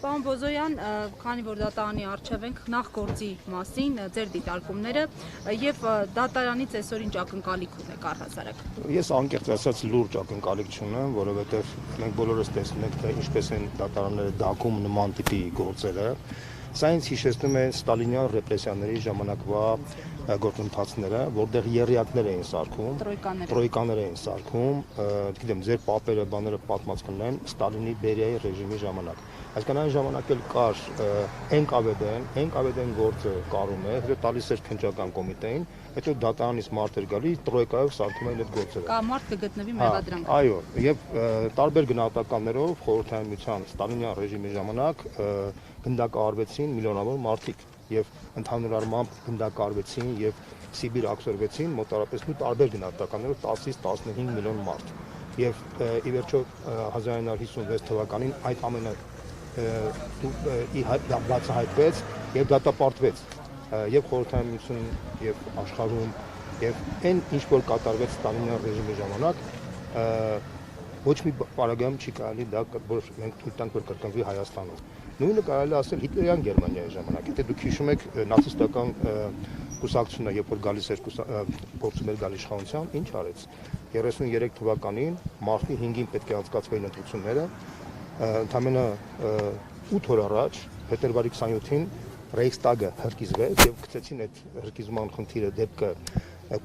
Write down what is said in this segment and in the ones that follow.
Պարոն Բոզոյան, քանի որ դատարանի առջև ենք, նախ գործի մասին ձեր դիտարկումները եւ դատարանի ծեսորին ակնկալիք ունեք առհասարակ։ Ես անկեղծ ասած լուրջ ակնկալիք չունեմ, որովհետեւ մենք բոլորս տեսնում ենք, թե ինչպես են դատարանները դակում նման տիպի գործերը։ Սա ինձ հիշեցնում է ստալինյան ռեպրեսիաների ժամանակվա գործընթացները, որտեղ եռյակներ էին սարքում, տրոյկաներ էին սարքում, գիտեմ, ձեր պապերը, բաները պատմած կնեն Ստալինի Բերիայի ռեժիմի ժամանակ։ Այսինքն այն ժամանակ էլ կար NKVD-ն գործը կարում է, հետո տալիս էր քննչական կոմիտեին, հետո դատարանից մարդ էր գալիս, տրոյկայով սարքում էին այդ գործերը։ Կա մարդ կգտնվի մեղադրանք։ Այո, եւ տարբեր գնահատականներով խորհրդային միության ստալինյան ռեժիմի ժամանակ գնդակահարվեցին միլիոնավոր մարդիկ եւ ընդհանուր առմամբ գնդակահարվեցին եւ Սիբիր աքսորվեցին մոտարապես տարբեր գնահատականներով 10-ից 15 միլիոն մարդ։ Եվ ի վերջո 1956 թվականին այդ ամենը բացահայտվեց եւ դատապարտվեց եւ խորհրդային միությունում եւ աշխարհում եւ այն ինչ որ կատարվեց Ստալինյան ռեժիմի ժամանակ ոչ մի պարագայում չի կարելի դա որ մենք թույլ տանք որ կրկնվի Հայաստանում։ Նույնը կարելի ասել Հիտլերյան Գերմանիայի ժամանակ։ Եթե դուք հիշում եք նացիստական կուսակցությունը, երբ որ գալիս էր փորձում էր գալ իշխանության, ինչ արեց։ 33 թվականին մարտի 5-ին պետք է անցկացվեին ընտրությունները, ընդամենը 8 օր առաջ, փետրվարի 27-ին Ռեյխստագը հրկիզվեց եւ գցեցին այդ հրկիզման խնդիրը դեպքը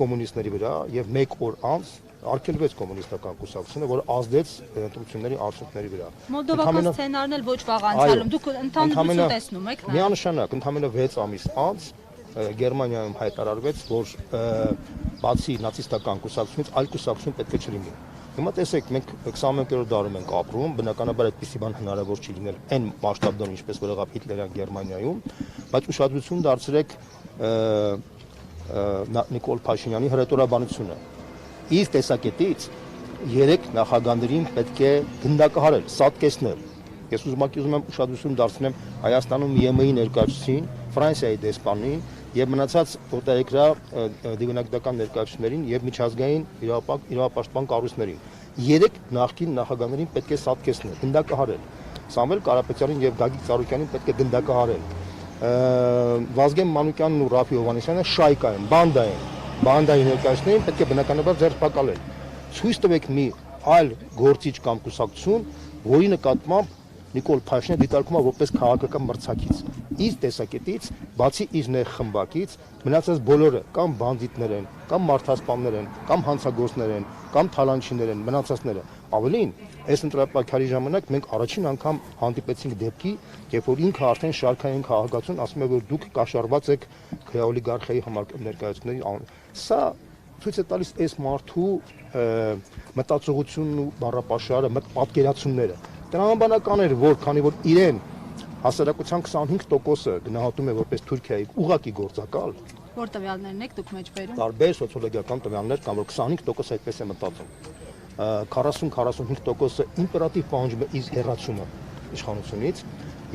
կոմունիստների վրա եւ 1 օր անց արգելվեց կոմունիստական կուսակցությունը, որը ազդեց ընտրությունների արդյունքների վրա։ Մոլդովական սցենարն էլ ոչ վաղ անցյալում, դուք ընդհանրություն տեսնում եք, միանշանակ, ընդամենը 6 ամիս անց Գերմանիայում հայտարարվեց, որ բացի նացիստական կուսակցությունից այլ կուսակցություն պետք է չլինի։ Հիմա տեսեք, մենք 21-րդ դարում ենք ապրում, բնականաբար այդպիսի բան հնարավոր չի լինել այն մասշտաբով, ինչպես որ եղավ Հիտլերյան Գերմանիայում, բայց ուշադրություն դարձրեք Նիկոլ Փաշինյանի հրետորաբանությունը։ Իր տեսակետից 3 նախագահներին պետք է գնդակահարել, սատկեցնել։ Ես ուզում եմ ուշադրություն դարձնեմ Հայաստանում ԵՄ-ի ներկայացուցին, Ֆրանսիայի դեսպանին եւ մնացած օտարերկրյա դիվանագիտական ներկայացուցիչներին եւ միջազգային իրավապաշտպան կառույցներին։ 3 նախկին նախագահներին պետք է սատկեցնել, գնդակահարել։ Սամվել Կարապետյանին եւ Գագիկ Ծառուկյանին պետք է գնդակահարել։ Վազգեն Մանուկյանն ու Ռաֆի Հովհաննիսյանը շայկա են, բանդայի ներկայացուցիչներին պետք է բնականաբար ձերբակալել։ Ցույց տվեք մի այլ գործիչ կամ կուսակցություն, որի նկատմամբ Նիկոլ Փաշինյանը դիտարկում է որպես քաղաքական մրցակից։ Իր տեսակետից, բացի իր ներխմբակից, մնացած բոլորը կամ բանդիտներ են, կամ մարդասպաններ են, կամ հանցագործներ են, կամ թալանչիներ են, մնացածները։ Ավելին, այս ընտրապակյարի ժամանակ մենք առաջին անգամ հանդիպեցինք դեպքի, երբ որ ինքը արդեն շարքային քաղաքացուն ասում է, որ դուք կաշառված եք օլիգարխիայի համար ներկայացուցիչների։ Սա ցույց է տալիս այս մարդու մտածողությունն ու բառապաշարը, պատկերացումները։ Տրամաբանական էր, որ քանի որ իրեն հասարակության 25%-ը գնահատում է որպես Թուրքիայի ուղղակի գործակալ, որ տվյալներն եք դուք մեջ բերում։ Տարբեր սոցիոլոգիական տվյալներ կան, որ 25% այդպես է մտածում։ 40-45%-ը իմպերատիվ պահանջում է իր հեռացումը իշխանությունից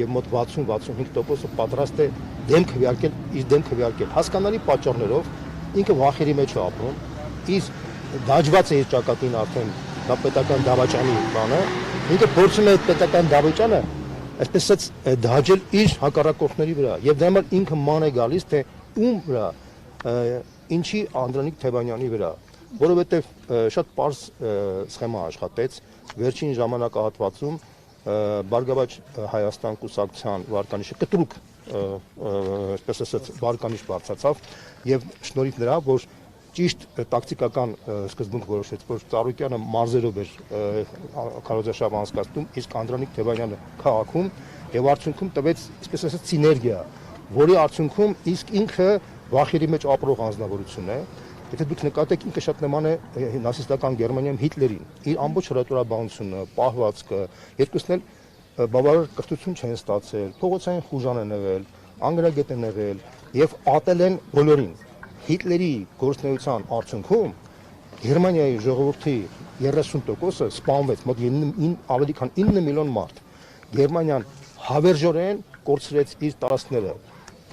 եւ մոտ 60-65%-ը պատրաստ է դեմ քվեարկել։ Հասկանալի պատճառներով ինքը վախերի մեջ է ապրում, իր դաջված է իր ճակատին արդեն դա պետական դավաճանի բանը, ինքը փորձում է այդ պետական դավաճանը այսպես դաջել իր հակառակորդների վրա եւ դրա համար ինքը ման է գալիս թե ում վրա ինչի Անդրանիկ Թևանյանի վրա, որովհետեւ շատ པարզ սխեմա աշխատեց վերջին ժամանակահատվածում Բարգավաճ Հայաստան կուսակցության վարկանիշը կտրուկ այսպես ասած վարկանիշ բարձրացավ եւ շնորհիվ նրա որ ճիշտ տակտիկական սկզբունք որոշեց, որ Ծառուկյանը մարզերով էր քարոզարշավ անցկացնում, իսկ Անդրանիկ Թևանյանը քաղաքում եւ արդյունքում տվեց, այսպես ասած, սիներգիա, որի արդյունքում իսկ ինքը վախերի մեջ ապրող անձնավորություն է։ Եթե դուք նկատեք, ինքը շատ նման է նացիստական Գերմանիայում Հիտլերին։ Իր ամբողջ հրետորաբանությունը, պահվածքը, երկուսն էլ բավարար կրթություն չեն ստացել, փողոցային խուժան են եղել, անգրագետ են եղել եւ ատել են բոլորին։ Հիտլերի գործնեության արդյունքում Գերմանիայի ժողովրդի 30%-ը սպանվեց, մոտ ավելի քան 9 միլիոն մարդ։ Գերմանիան հավերժորեն կորցրեց իր տարածքները։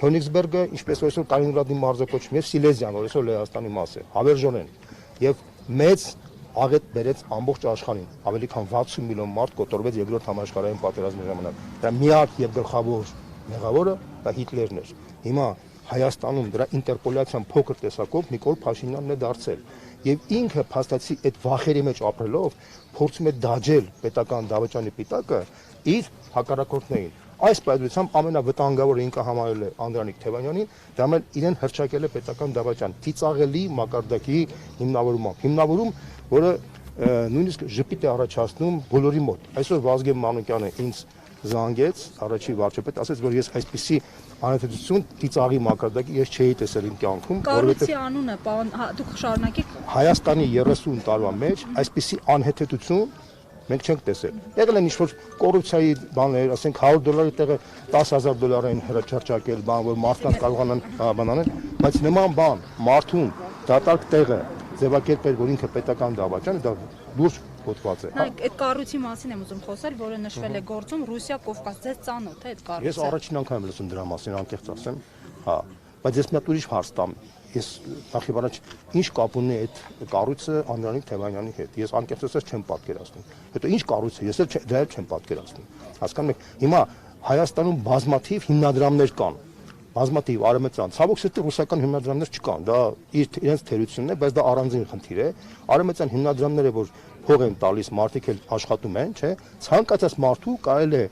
Քյոնիգսբերգը, ինչպես այսօր Կալինինգրադի մարզը կոչվում է, Սիլեզիան, որ այսօր Լեհաստանի մաս է, հավերժորեն։ Եվ մեծ աղետ բերեց ամբողջ աշխարհին, ավելի քան 60 միլիոն մարդ կոտորվեց երկրորդ համաշխարհային պատերազմի ժամանակ։ Դրա միակ եւ գլխավոր մեղավորը դա Հիտլերն էր։ Հիմա Հայաստանում դրա ինտերպոլյացիան փոքր տեսակով Նիկոլ Փաշինյանն է դարձել եւ ինքը փաստացի այդ վախերի մեջ ապրելով փորձում է դաջել պետական դավաճանի պիտակը իր հակառակորդներին։ Այս պայմանությամբ ամենավտանգավորը ինքը համարել է Անդրանիկ Թևանյանին, դա մեն իրեն հրճակել է պետական դավաճան, ծիծաղելի մակարդակի հիմնավորում, որը նույնիսկ ժպիտ է առաջացնում բոլորի մոտ։ Այսօր Վազգեն Մանուկյանը ինձ զանգեց, առաջի վարչապետ, ասաց, որ ես այսպիսի անհետացություն ծիծաղի մակարդակի ես չէի տեսել իմ կյանքում, Կառույցի անունը, դուք շարունակեք։ Հայաստանի 30 տարվա մեջ այսպիսի անհետացություն մենք չենք տեսել։ Եղել են ինչ-որ կոռուպցիայի բաներ, ասենք $100 տեղը $10,000 են հրճակել, բան, որ մարդկանց կարողանան բանանել, բայց նման բան մարդուն դատարկ տեղը ձևակերպել, որ ինքը պետական դավաճան է, դա դուրս գոտված է։ Նայեք, այդ կառույցի մասին եմ ուզում խոսել, որը նշվել է գործում Ռուսիա Կովկաս, ձեզ ծանոթ է այդ կառույցը։ Ես առաջին անգամ եմ լսում դրա մասին, անկեղծ ասեմ, հա, բայց ես մի հատ ուրիշ հարց տամ։ Ես նախ եւ առաջ ինչ կապ ունի այդ կառույցը Անդրանիկ Թևանյանի հետ։ Ես անկեղծ ասած չեմ պատկերացնում։ Հետո ինչ կառույց է, ես էլ դա չեմ պատկերացնում։ Հասկանում եք, հիմա Հայաստանում բազմաթիվ հիմնադրամներ կան։ Բազմաթիվ արևմտյան, ցավոք սրտի ռուսական հիմնադրամներ չկան, դա իրենց թերությունն է, բայց դա առանձին խնդիր է։ Արևմտյան հիմնադրամները, որ փող են տալիս, մարդիկ էլ աշխատում են, չէ՞, ցանկացած մարդու կարելի է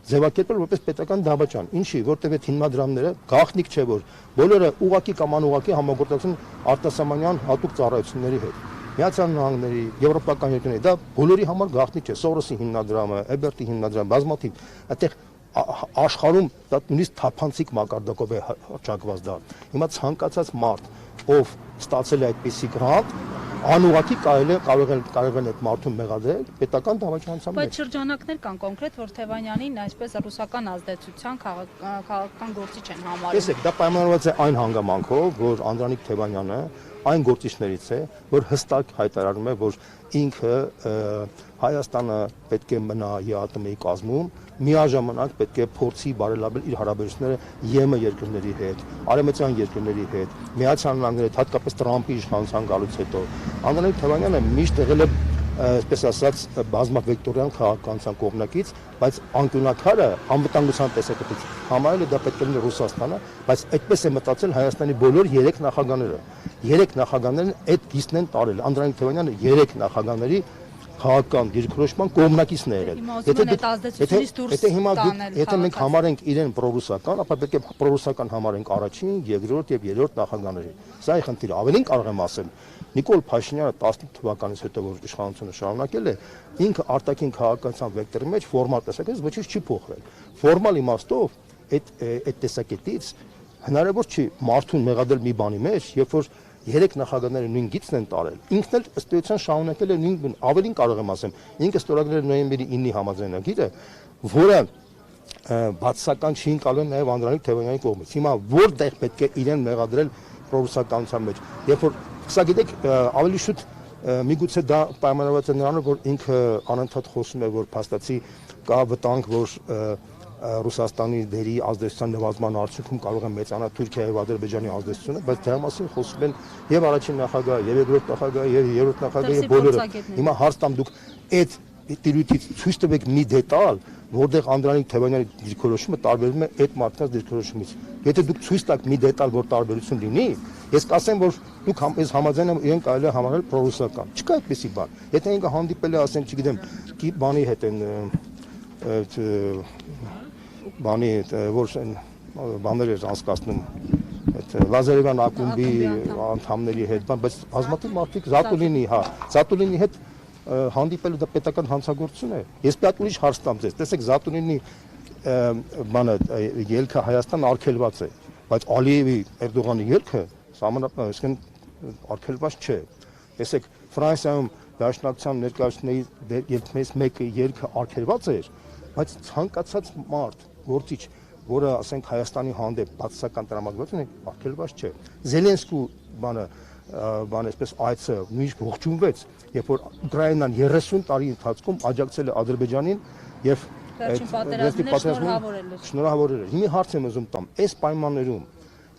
ձևակերպել որպես պետական դավաճան։ Ինչի, որտեղ այդ հիմնադրամները գաղտնիք չէ, որ բոլորը ուղակի կամ անուղակի համագործակցություն արտասահմանյան հատուկ ծառայությունների հետ։ Միացյալ Նահանգների, եվրոպական երկրների, դա բոլորի համար գաղտնիք չէ։ Սորոսի հիմնադրամը, Էբերտի հիմնադրամը, բազմաթիվ, այդտեղ աշխարհում դա նույնիսկ թափանցիկ մակարդակով է հռչակված դա։ Հիմա ցանկացած մարդ, ով ստացել է այդպիսի գրանտ, անուղակի կարող են այդ մարդուն մեղադրել պետական դավաճանության մեջ։ Բայց շրջանակներ կան կոնկրետ, որ Թևանյանին այսպես ռուսական ազդեցության քաղաքական գործիչ են համարում։ Տեսեք, դա պայմանավորված է այն հանգամանքով, որ Անդրանիկ Թևանյանը այն գործիչներից է, որ հստակ հայտարարում է, որ ինքը Հայաստանը պետք է մնա ԵԱՏՄ-ի կազմում, միաժամանակ պետք է փորձի բարելավել իր հարաբերությունները ԵՄ երկրների հետ, արևմտյան երկրների հետ, Միացյալ Նահանգների հետ, հատկապես Տրամփի իշխանության գալուց հետո։ Անդրանիկ Թևանյանը միշտ եղել է, այսպես ասած, բազմավեկտորյան քաղաքականության կողմնակից, բայց անկյունակարը անվտանգության տեսակետից համարել է դա պետք է լինի Ռուսաստանը, բայց այդպես է մտածել Հայաստանի բոլոր 3 նախագահները։ 3 նախագահներն այդ գիծն են տարել։ Անդրանիկ Թևանյանը 3 նախագահների քաղաքական դիրքորոշման կողմնակիցն է եղել։ Եթե մենք համարենք իրեն պրոռուսական, ապա պետք է պրոռուսական համարենք առաջին, երկրորդ եւ երրորդ նախագահների։ Սա է խնդիրը։ Ավելին կարող եմ ասել, Նիկոլ Փաշինյանը 15 թվականից հետո որ իշխանությունը շարունակել է, ինքը արտաքին քաղաքական վեկտորի մեջ ֆորմալ տեսակետից ոչինչ չի փոխվել։ Ֆորմալ իմաստով այդ տեսակետից հնարավոր չի մարդուն մեղադրել մի բանի մեջ, երբ որ 3 նախագահները նույն գիծն են տարել։ Ինքն էլ ըստ էության շարունակել է նույն, ավելին կարող եմ ասեմ, ինքը ստորագրել է նոյեմբերի 9-ի համաձայնագիրը, որը բացասական չի ընկալել նաև Անդրանիկ Թևանյանի կողմից։ Հիմա որտեղ պետք է իրեն մեղադրել պրոռուսականության մեջ։ Երբ որ սա գիտեք, ավելի շուտ միգուցե դա պայմանավորված է նրանով, որ ինքը անընդհատ խոսում է, որ փաստացի կա վտանգ, որ Ռուսաստանի դերի ազդեցության նվազման արդյունքում կարող է մեծանալ Թուրքիայի եւ Ադրբեջանի ազդեցությունը, բայց դրա մասին խոսում են եւ առաջին նախագահը, եւ երկրորդ նախագահը, եւ երրորդ նախագահը եւ բոլորը։ Հիմա հարց տամ դուք այդ դիրույթից ցույց տվեք մի դետալ, որտեղ Անդրանիկ Թևանյանի դիրքորոշումը տարբերվում է այդ մարդկանց դիրքորոշումից։ Եթե դուք ցույց տաք մի դետալ, որ տարբերություն լինի, ես կասեմ, որ դուք ես համաձայն եմ իրեն կարելի է համարել պրոռուսական։ Չկա այդպեսի բան։ Եթե ինքը հանդիպել է, ասենք, չգիտեմ, բանի հետ են բանի որ բաներ էր անցկացնում այդ Լազարևյան ակումբի անդամների հետ, բայց բազմաթիվ մարդիկ Զատուլինի հետ հանդիպելը դա պետական հանցագործություն է։ Ես պետք ուրիշ հարց տամ ձեզ։ Տեսեք, Զատուլինի բանը ելքը Հայաստան արգելված է, բայց Ալիևի Էրդողանի ելքը սահմանափակված արգելված չէ։ Տեսեք, Ֆրանսիայում դաշնակցության ներկայացուցիչների ելքներից մեկը ելքը արգելված էր, բայց ցանկացած մարդ գործիչ, որը ասենք Հայաստանի հանդեպ բացասական տրամադրություն է, արգելված չէ։ Զելենսկու բանը այսպես այցը նույնիսկ ողջունվեց, երբ որ Ուկրաինան 30 տարի ընթացքում աջակցել է Ադրբեջանին եւ շնորհավորել։ Հիմա հարց եմ ուզում տամ, այս պայմաններում,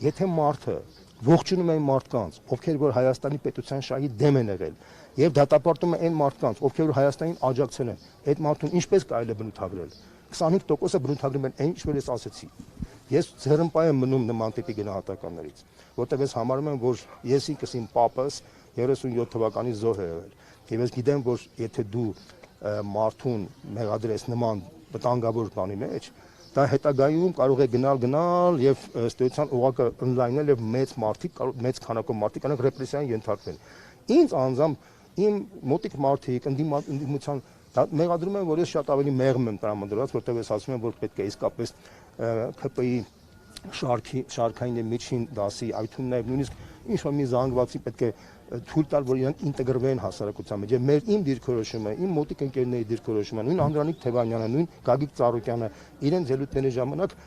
եթե մարդը ողջունում են մարդկանց, ովքեր որ Հայաստանի պետության շահի դեմ են եղել, եւ դատապարտում են այն մարդկանց, ովքեր որ Հայաստանին աջակցել են, այդ մարդուն ինչպես կարելի է բնութագրել։ 25%-ը բնութագրում են այն, ինչ որ ես ասեցի։ Ես ձեռնպայ եմ մնում նման տիպի գնահատականներից, որտեղ ես համարում եմ, որ ես ինքս իմ պապս 37 թվականի զոհ է եղել։ Եվ ես գիտեմ, որ եթե դու մարդուն մեղադրես նման վտանգավոր բանի մեջ, դա հետագայում կարող է գնալ եւ ըստ էության ուղղակի ընդլայնել եւ մեծ քանակով մարդիկ անք ռեպրեսիային ենթարկվեն։ Ինձ անձամբ իմ մոտիկ մարդիկ ընդդիմության մեղադրում են, որ ես շատ ավելի մեղմ եմ տրամադրված, որտեղ ես ասում եմ, որ պետք է իսկապես ԿՊ-ի շարքային եւ միջին դասի, այդ թվում նաեւ նույնիսկ ինչ որ մի զանգվածի պետք է թույլ տալ, որ իրանք ինտեգրվեն հասարակության մեջ։ Եվ իմ դիրքորոշումը, իմ մոտիկ ընկերների դիրքորոշումը, նույն Անդրանիկ Թևանյանը, նույն Գագիկ Ծառուկյանը իրենց ելույթների ժամանակ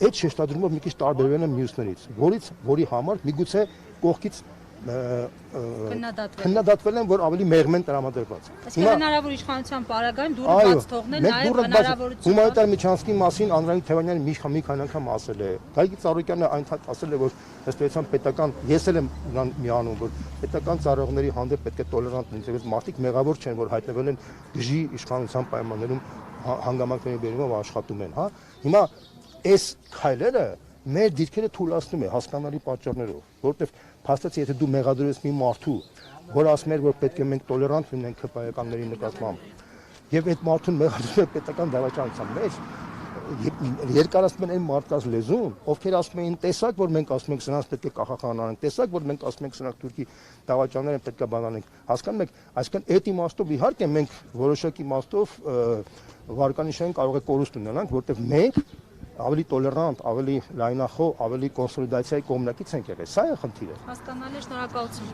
այդ շեշտադրումով մի քիչ տարբերվել են մյուսներից, որի համար միգուցե կողքից քննադատվել են, որ ավելի մեղմ են տրամադրված։ Այսինքն հնարավոր իշխանության պարագայում դուրը բաց թողնել նաև հնարավորություն։ Հումանիտար միջանցքի մասին Անդրանիկ Թևանյանը մի քանի անգամ ասել է։ Գագիկ Ծառուկյանը այնքան ասել է, որ ըստ էության պետական, ես էլ եմ նրան միանում, որ պետական ծառայողների հանդեպ պետք է տոլերանտ լինել, որովհետեւ մարդիկ մեղավոր չեն, որ հայտնվել են դժի իշխանության պայմաններում հանգամանքների բերումով աշխատում են, հա։ Հիմա այս քայլերը մեր դիրքերը թույլատնում է հասկանալի պատճառներով, որովհետև փաստացի եթե դու մեղադրես մի մարդու, որ ասում էր, որ պետք է մենք տոլերանտ լինենք ԿՊ-ականների նկատմամբ, եւ այդ մարդուն մեղադրում է պետական դավաճանության մեջ, երկարացնում են այն մարդկանց լեզուն, ովքեր ասում էին, տեսակ, որ մենք ասում ենք սրանց պետք է կախախան անենք, տեսակ, որ մենք ասում ենք սրանք թուրքի դավաճաններ են պետք է բանանենք, հասկանում եք, այսինքն այդ իմաստով իհարկե մենք որոշակի իմաստով վարկանիշային կարող է կորուստ ունենանք, որտեղ մենք ավելի տոլերանտ, ավելի լայնախոհ, ավելի կոնսոլիդացիայի կողմնակից ենք եղել։ Սա է խնդիրը։ Հասկանալի, շնորհակալություն։